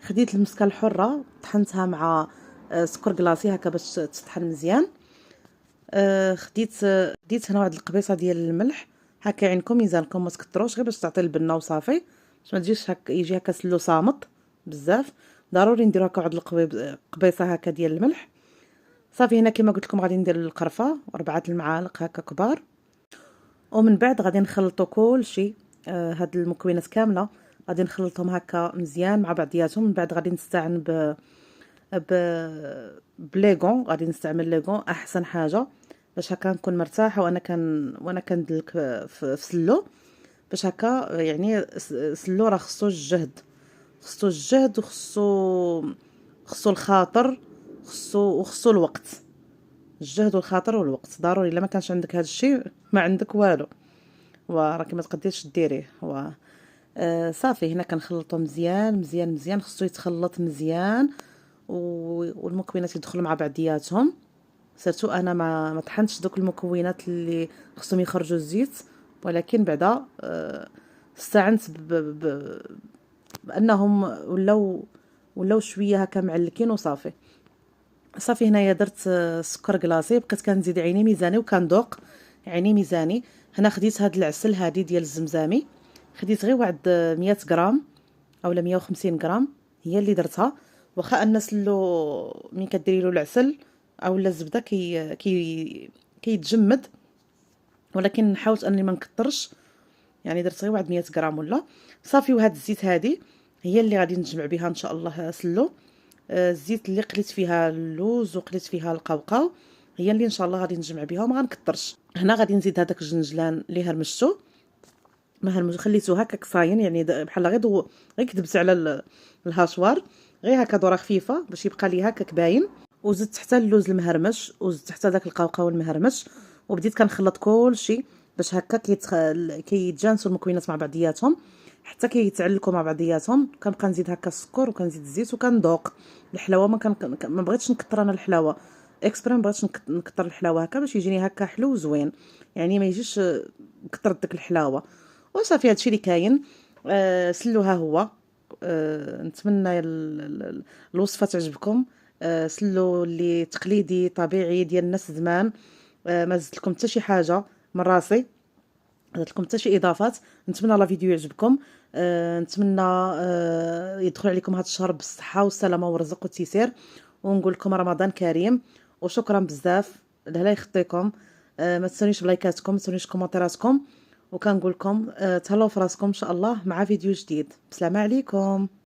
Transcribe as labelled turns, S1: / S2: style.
S1: خديت المسكه الحره طحنتها مع سكر كلاصي هكا باش تطحن مزيان. خديت هنا واحد القبيصه ديال الملح، هكا عينكم ميزانكم ما تكثروش، غير باش تعطي البنه وصافي، باش ما تجيش هكا يجي هكا سلو صامت بزاف. ضروري نديرو هكا واحد قبيصه هكا ديال الملح. صافي هنا كما قلت لكم غادي ندير القرفه 4 المعالق هكا كبار، ومن بعد غادي نخلطوا كلشي. هاد المكونات كامله غادي نخلطهم هكا مزيان مع بعضياتهم. من بعد غادي نستعن ب بليغون، غادي نستعمل ليغون احسن حاجه باش هكا نكون مرتاحه وانا كندلك في سلو، باش هكا يعني سلو راه خصو الجهد، خصو الخاطر، خصو الوقت. الجهد والخاطر والوقت ضروري، الا ما كانش عندك هذا الشيء ما عندك والو، وراكي ما تقدريش ديريه. صافي هنا كنخلطو مزيان مزيان مزيان، خصو يتخلط مزيان والمكونات يدخلوا مع بعضياتهم. سيرتو انا ما طحنتش دوك المكونات اللي خصهم يخرجوا الزيت، ولكن بعدا استعنت بانهم ولاو شويه هكا معلكين وصافي. صافي هنايا درت سكر كلاصي، بقيت كنزيد عيني ميزاني وكندوق عيني ميزاني. هنا خديت هاد العسل هادي ديال الزمزامي، خديت غير واحد 100 غرام اولا 150 غرام هي اللي درتها. واخا الناس لو ملي كديري له العسل اولا الزبده كيتجمد، ولكن حاولت اني ما نكثرش، يعني درت غير واحد 100 غرام ولا. صافي وهاد الزيت هادي هي اللي غادي نجمع بها ان شاء الله سلو. الزيت اللي قليت فيها اللوز وقليت فيها القوقاو هي اللي ان شاء الله غادي نجمع بها وما غنكثرش. هنا غادي نزيد هذاك الجنجلان اللي هرمشته، ما هرمش خليته هكاك صاين، يعني بحال غير كدبت على الهاشوار، غير هكا دوره خفيفه باش يبقى لي هكاك باين. وزدت حتى اللوز المهرمش، وزدت حتى داك القوقاو المهرمش، وبديت كنخلط كلشي باش هكا كيتجانسوا المكونات مع بعضياتهم حتى كيتعلقوا مع بعضياتهم. كنبقى نزيد هكا السكر وكنزيد الزيت وكندوق الحلاوه. ما بغيتش نكثر انا الحلاوه اكسبري، ما بغيتش نكثر الحلاوه هكا باش يجيني هكا حلو وزوين، يعني ما يجيش كثرت ديك الحلاوه. وصافي هادشي اللي كاين. سلوها هو. نتمنى الوصفه تعجبكم. سلو اللي تقليدي طبيعي ديال الناس زمان. ما زدت لكم حتى شي حاجه من راسي، درت لكم حتى شي اضافات. نتمنى لا فيديو يعجبكم. نتمنى يدخل عليكم هذا الشهر بالصحه والسلامه والرزق والتيسير، ونقول لكم رمضان كريم وشكرا بزاف. الله يخطيكم. ما تنسونيش بلايكاتكم، ما تنسونيش كومنتيراتكم، وكنقول لكم تهلاو في راسكم ان شاء الله مع فيديو جديد. بسلامه عليكم.